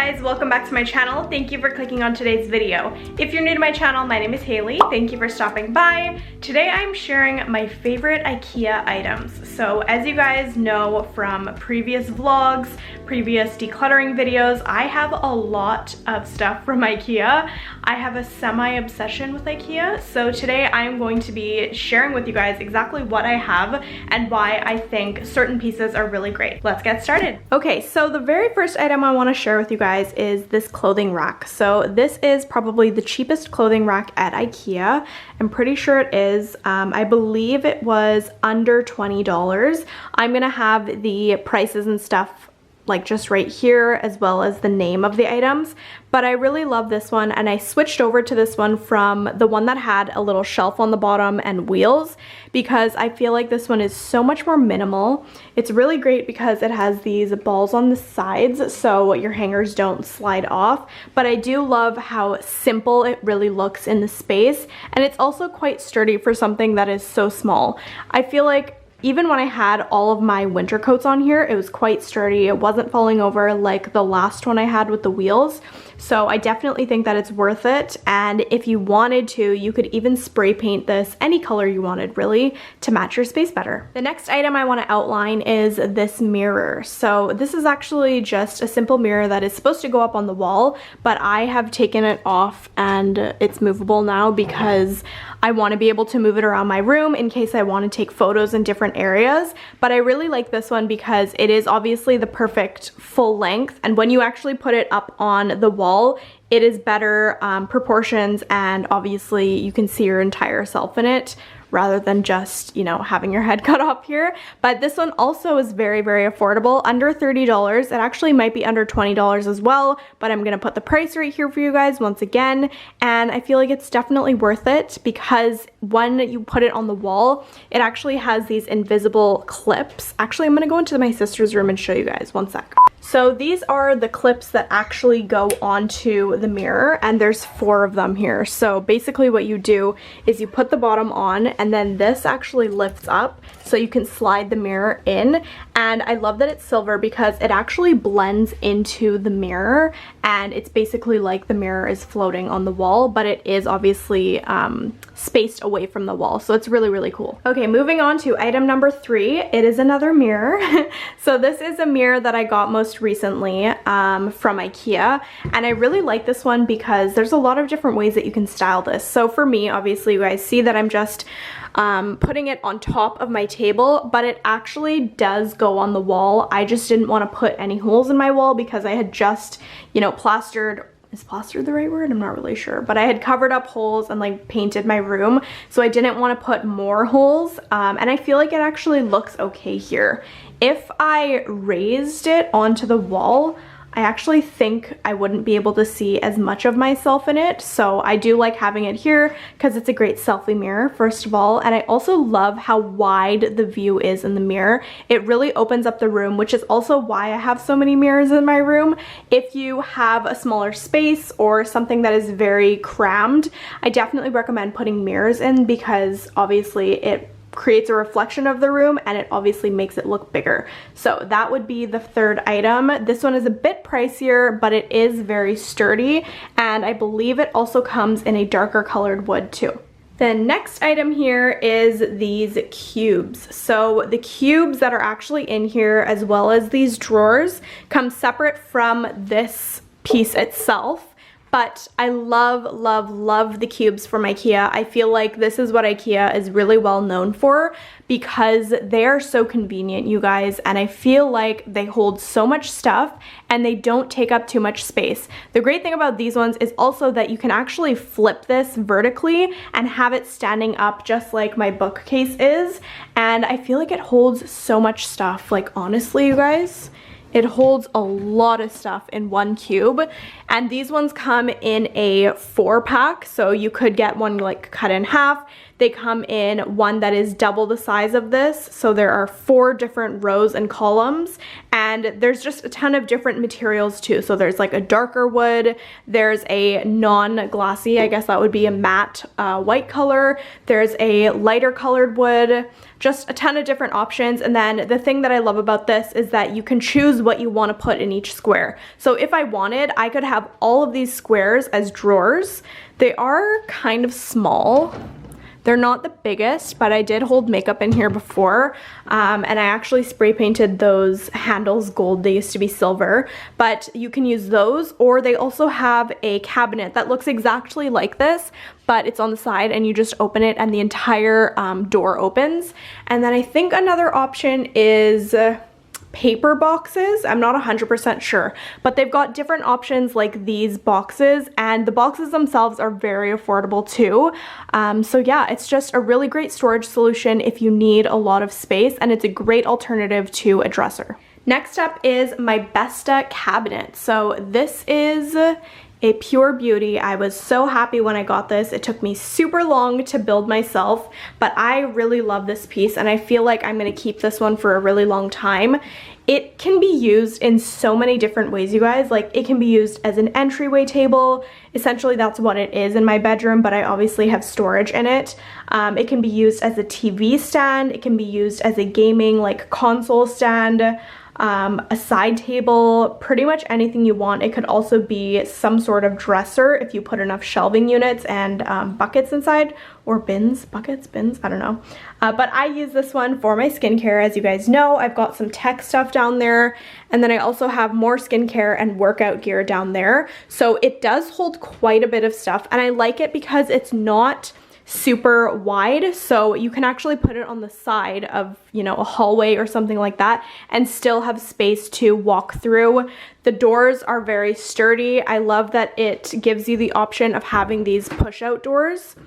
guys, welcome back to my channel. Thank you for clicking on today's video. If you're new to my channel, my name is Haley. Thank you for stopping by. Today I'm sharing my favorite IKEA items. So as you guys know from previous vlogs, previous decluttering videos, I have a lot of stuff from IKEA. I have a semi-obsession with IKEA. So today I'm going to be sharing with you guys exactly what I have and why I think certain pieces are really great. Let's get started. Okay, so the very first item I want to share with you guys is this clothing rack. So this is probably the cheapest clothing rack at IKEA. I'm pretty sure it is. I believe it was under $20. I'm gonna have the prices and stuff like just right here, as well as the name of the items. But I really love this one, and I switched over to this one from the one that had a little shelf on the bottom and wheels, because I feel like this one is so much more minimal. It's really great because it has these balls on the sides so your hangers don't slide off, but I do love how simple it really looks in the space, and it's also quite sturdy for something that is so small. I feel like even when I had all of my winter coats on here, it was quite sturdy. It wasn't falling over like the last one I had with the wheels. So I definitely think that it's worth it. And if you wanted to, you could even spray paint this any color you wanted, really, to match your space better. The next item I want to outline is this mirror. So this is actually just a simple mirror that is supposed to go up on the wall, but I have taken it off and it's movable now because I want to be able to move it around my room in case I want to take photos in different areas. But I really like this one because it is obviously the perfect full length, and when you actually put it up on the wall, it is better proportions, and obviously you can see your entire self in it rather than just, you know, having your head cut off here. But this one also is very, very affordable, under $30. It actually might be under $20 as well, but I'm gonna put the price right here for you guys once again. And I feel like it's definitely worth it because when you put it on the wall, it actually has these invisible clips. Actually, I'm gonna go into my sister's room and show you guys, one sec. So these are the clips that actually go onto the mirror, and there's 4 of them here. So basically what you do is you put the bottom on, and then this actually lifts up so you can slide the mirror in. And I love that it's silver because it actually blends into the mirror, and it's basically like the mirror is floating on the wall, but it is obviously spaced away from the wall. So it's really, really cool. Okay, moving on to item number 3. It is another mirror. So this is a mirror that I got most recently from IKEA, and I really like this one because there's a lot of different ways that you can style this. So for me, obviously you guys see that I'm just putting it on top of my table, but it actually does go on the wall. I just didn't want to put any holes in my wall because I had just, you know, plastered. Is plastered the right word? I'm not really sure, but I had covered up holes and like painted my room, so I didn't want to put more holes, and I feel like it actually looks okay here. If I raised it onto the wall, I actually think I wouldn't be able to see as much of myself in it, so I do like having it here because it's a great selfie mirror, first of all, and I also love how wide the view is in the mirror. It really opens up the room, which is also why I have so many mirrors in my room. If you have a smaller space or something that is very crammed, I definitely recommend putting mirrors in because obviously it creates a reflection of the room and it obviously makes it look bigger. So that would be the third item. This one is a bit pricier, but it is very sturdy, and I believe it also comes in a darker colored wood too. The next item here is these cubes. So the cubes that are actually in here, as well as these drawers, come separate from this piece itself. But I love, love, love the cubes from IKEA. I feel like this is what IKEA is really well known for because they are so convenient, you guys, and I feel like they hold so much stuff and they don't take up too much space. The great thing about these ones is also that you can actually flip this vertically and have it standing up just like my bookcase is, and I feel like it holds so much stuff. Like, honestly, you guys, it holds a lot of stuff in one cube, and these ones come in a 4-pack, so you could get one like cut in half. They come in one that is double the size of this, so there are 4 different rows and columns, and there's just a ton of different materials too. So there's like a darker wood, there's a non-glossy, I guess that would be a matte white color, there's a lighter colored wood, just a ton of different options. And then the thing that I love about this is that you can choose what you want to put in each square. So if I wanted, I could have all of these squares as drawers. They are kind of small. They're not the biggest, but I did hold makeup in here before, and I actually spray painted those handles gold. They used to be silver, but you can use those, or they also have a cabinet that looks exactly like this, but it's on the side and you just open it and the entire door opens. And then I think another option is paper boxes. I'm not 100% sure, but they've got different options like these boxes, and the boxes themselves are very affordable too. So yeah, it's just a really great storage solution if you need a lot of space, and it's a great alternative to a dresser. Next up is my Bestå cabinet. So this is a pure beauty. I was so happy when I got this. It took me super long to build myself, but I really love this piece and I feel like I'm gonna keep this one for a really long time. It can be used in so many different ways, you guys. Like, it can be used as an entryway table. Essentially, that's what it is in my bedroom, but I obviously have storage in it. It can be used as a TV stand. It can be used as a gaming, like, console stand. A side table, pretty much anything you want. It could also be some sort of dresser if you put enough shelving units and buckets inside, or bins, buckets, bins, I don't know. But I use this one for my skincare. As you guys know, I've got some tech stuff down there, and then I also have more skincare and workout gear down there. So it does hold quite a bit of stuff, and I like it because it's not super wide, so you can actually put it on the side of, you know, a hallway or something like that and still have space to walk through. The doors are very sturdy. I love that it gives you the option of having these push-out doors,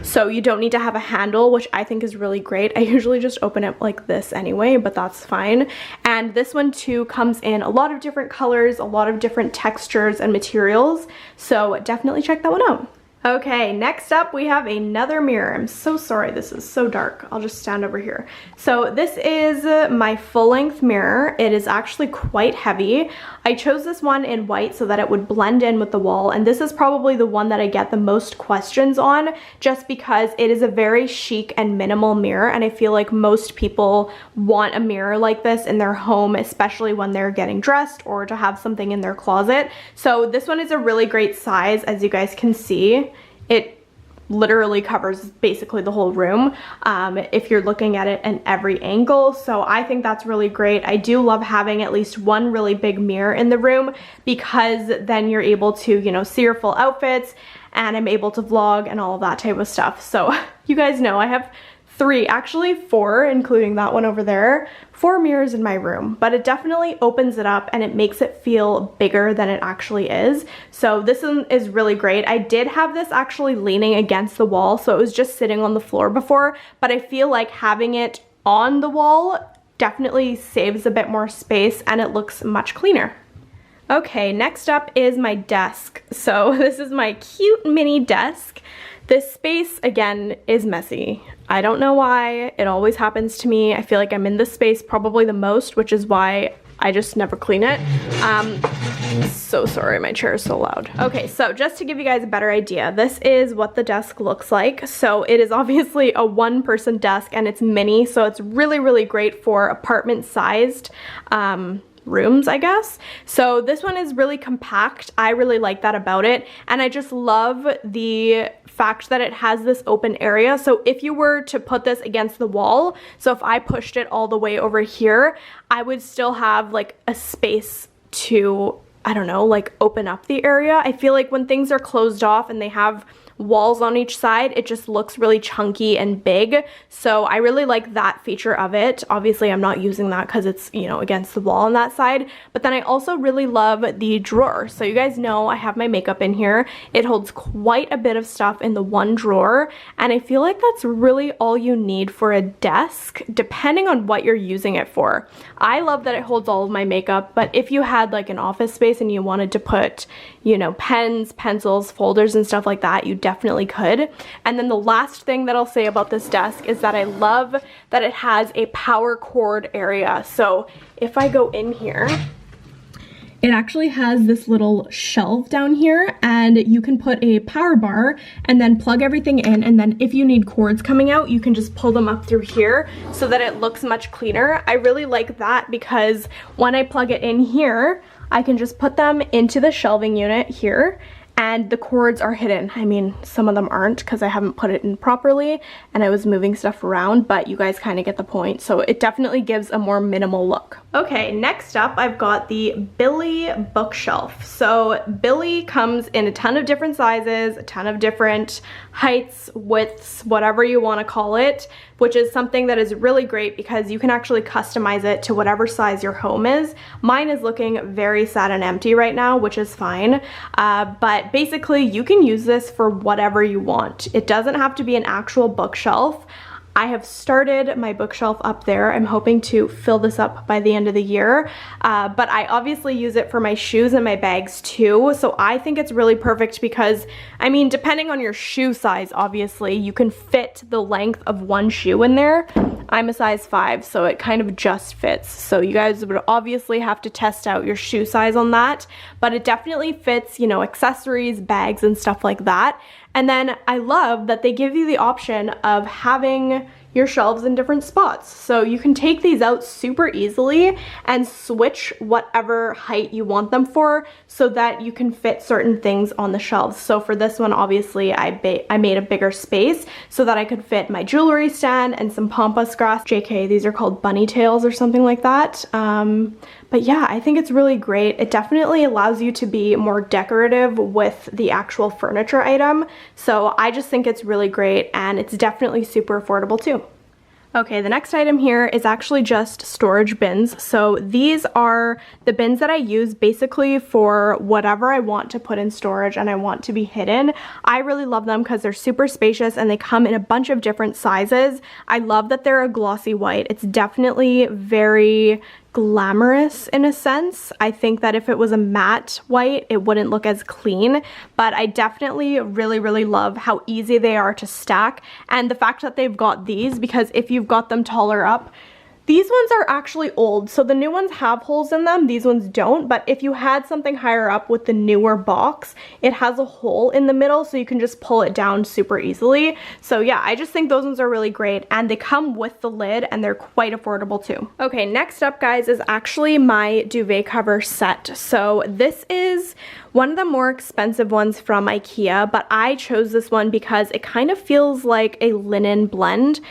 so you don't need to have a handle, which I think is really great. I usually just open it like this anyway, but that's fine. And this one too comes in a lot of different colors, a lot of different textures and materials, so definitely check that one out. Okay, next up we have another mirror. I'm so sorry, this is so dark. I'll just stand over here. So this is my full-length mirror. It is actually quite heavy. I chose this one in white so that it would blend in with the wall, and this is probably the one that I get the most questions on, just because it is a very chic and minimal mirror, and I feel like most people want a mirror like this in their home, especially when they're getting dressed or to have something in their closet. So this one is a really great size, as you guys can see. It literally covers basically the whole room if you're looking at it in every angle, so I think that's really great. I do love having at least one really big mirror in the room, because then you're able to, you know, see your full outfits, and I'm able to vlog and all of that type of stuff. So you guys know I have 3, actually 4, including that one over there, 4 mirrors in my room, but it definitely opens it up and it makes it feel bigger than it actually is. So this one is really great. I did have this actually leaning against the wall, so it was just sitting on the floor before, but I feel like having it on the wall definitely saves a bit more space and it looks much cleaner. Okay, next up is my desk. So this is my cute mini desk. This space, again, is messy. I don't know why. It always happens to me. I feel like I'm in this space probably the most, which is why I just never clean it. So sorry, my chair is so loud. Okay, so just to give you guys a better idea, this is what the desk looks like. So it is obviously a one-person desk and it's mini, so it's really, really great for apartment-sized rooms, I guess. So this one is really compact. I really like that about it, and I just love the fact that it has this open area. So if you were to put this against the wall, so if I pushed it all the way over here, I would still have like a space to, I don't know, like open up the area. I feel like when things are closed off and they have walls on each side, it just looks really chunky and big. So I really like that feature of it. Obviously I'm not using that because it's, you know, against the wall on that side, but then I also really love the drawer. So you guys know I have my makeup in here. It holds quite a bit of stuff in the one drawer, and I feel like that's really all you need for a desk, depending on what you're using it for. I love that it holds all of my makeup, but if you had like an office space and you wanted to put, you know, pens, pencils, folders and stuff like that, you definitely could. And then the last thing that I'll say about this desk is that I love that it has a power cord area. So if I go in here, it actually has this little shelf down here, and you can put a power bar and then plug everything in, and then if you need cords coming out, you can just pull them up through here so that it looks much cleaner. I really like that because when I plug it in here, I can just put them into the shelving unit here, and the cords are hidden. I mean, some of them aren't because I haven't put it in properly and I was moving stuff around, but you guys kind of get the point. So it definitely gives a more minimal look. Okay, next up I've got the Billy bookshelf. So Billy comes in a ton of different sizes, a ton of different heights, widths, whatever you want to call it, which is something that is really great because you can actually customize it to whatever size your home is. Mine is looking very sad and empty right now, which is fine, but basically you can use this for whatever you want. It doesn't have to be an actual bookshelf. I have started my bookshelf up there. I'm hoping to fill this up by the end of the year, but I obviously use it for my shoes and my bags too, so I think it's really perfect because, I mean, depending on your shoe size, obviously, you can fit the length of one shoe in there. I'm a size 5, so it kind of just fits, so you guys would obviously have to test out your shoe size on that, but it definitely fits, you know, accessories, bags, and stuff like that. And then I love that they give you the option of having your shelves in different spots. So you can take these out super easily and switch whatever height you want them for so that you can fit certain things on the shelves. So for this one, obviously I made a bigger space so that I could fit my jewelry stand and some pampas grass. JK, these are called bunny tails or something like that. But yeah, I think it's really great. It definitely allows you to be more decorative with the actual furniture item. So I just think it's really great, and it's definitely super affordable too. Okay, the next item here is actually just storage bins. So these are the bins that I use basically for whatever I want to put in storage and I want to be hidden. I really love them because they're super spacious and they come in a bunch of different sizes. I love that they're a glossy white. It's definitely very glamorous in a sense. I think that if it was a matte white, it wouldn't look as clean, but I definitely really love how easy they are to stack, and the fact that they've got these, because if you've got them taller up, these ones are actually old, so the new ones have holes in them, these ones don't, but if you had something higher up with the newer box, it has a hole in the middle, so you can just pull it down super easily. So yeah, I just think those ones are really great, and they come with the lid, and they're quite affordable too. Okay, next up, guys, is actually my duvet cover set. So this is one of the more expensive ones from IKEA, but I chose this one because it kind of feels like a linen blend.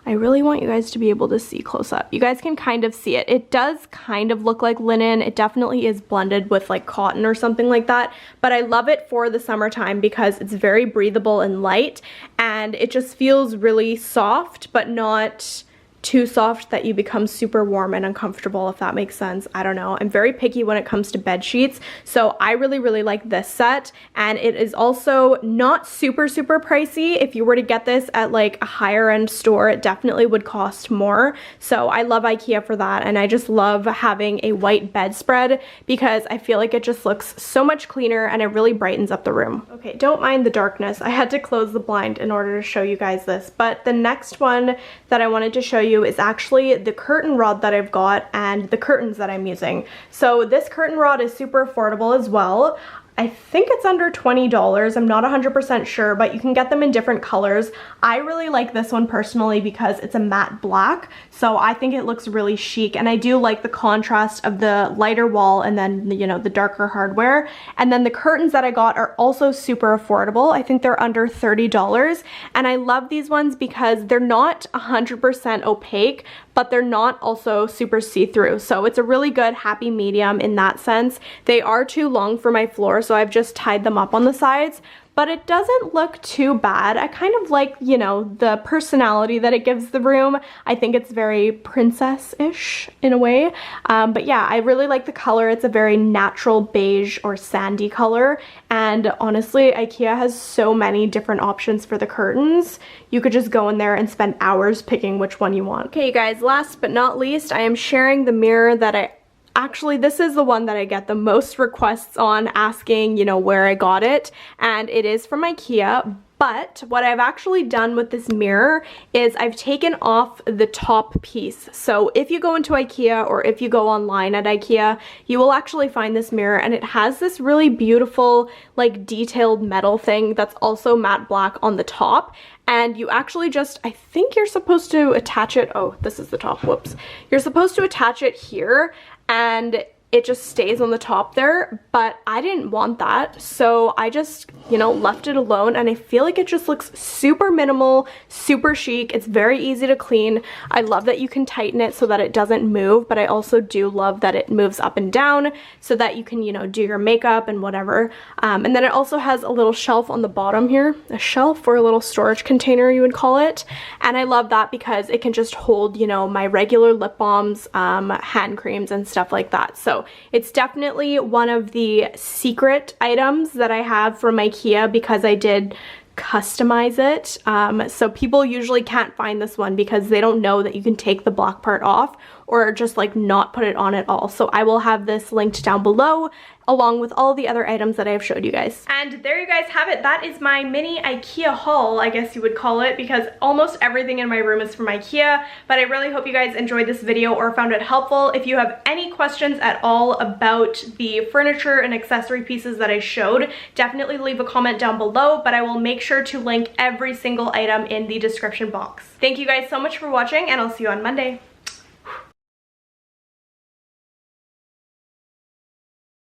I really want you guys to be able to see close up. You guys can kind of see it. It does kind of look like linen. It definitely is blended with like cotton or something like that, but I love it for the summertime because it's very breathable and light, and it just feels really soft, but not too soft that you become super warm and uncomfortable, if that makes sense. I don't know. I'm very picky when it comes to bed sheets, so I really like this set, and it is also not super pricey. If you were to get this at like a higher end store, it definitely would cost more. So I love IKEA for that, and I just love having a white bedspread because I feel like it just looks so much cleaner and it really brightens up the room. Okay, don't mind the darkness. I had to close the blind in order to show you guys this, but the next one that I wanted to show you is actually the curtain rod that I've got and the curtains that I'm using. So this curtain rod is super affordable as well. I think it's under $20. I'm not 100% sure, but you can get them in different colors. I really like this one personally because it's a matte black, so I think it looks really chic, and I do like the contrast of the lighter wall and then, you know, the darker hardware. And then the curtains that I got are also super affordable. I think they're under $30, and I love these ones because they're not 100% opaque, but they're not also super see-through. So it's a really good happy medium in that sense. They are too long for my floor, so I've just tied them up on the sides, but it doesn't look too bad. I kind of like, you know, the personality that it gives the room. I think it's very princess-ish in a way. But yeah, I really like the color. It's a very natural beige or sandy color. And honestly, IKEA has so many different options for the curtains. You could just go in there and spend hours picking which one you want. Okay, you guys, last but not least, I am sharing the mirror that actually, this is the one that I get the most requests on, asking, you know, where I got it, and it is from IKEA, But what I've actually done with this mirror is I've taken off the top piece. So if you go into IKEA or if you go online at IKEA, you will actually find this mirror, and it has this really beautiful like detailed metal thing that's also matte black on the top. And you actually just, I think you're supposed to attach it, oh, this is the top, whoops. You're supposed to attach it here, and it just stays on the top there, but I didn't want that, so I just, you know, left it alone, and I feel like it just looks super minimal, super chic. It's very easy to clean. I love that you can tighten it so that it doesn't move, but I also do love that it moves up and down so that you can, you know, do your makeup and whatever. And then it also has a little shelf on the bottom here, a shelf or a little storage container, you would call it, and I love that because it can just hold, you know, my regular lip balms, hand creams, and stuff like that. So it's definitely one of the secret items that I have from IKEA because I did customize it. So people usually can't find this one because they don't know that you can take the black part off or just like not put it on at all. So I will have this linked down below along with all the other items that I have showed you guys. And there you guys have it. That is my mini IKEA haul, I guess you would call it, because almost everything in my room is from IKEA, but I really hope you guys enjoyed this video or found it helpful. If you have any questions at all about the furniture and accessory pieces that I showed, definitely leave a comment down below, but I will make sure to link every single item in the description box. Thank you guys so much for watching, and I'll see you on Monday.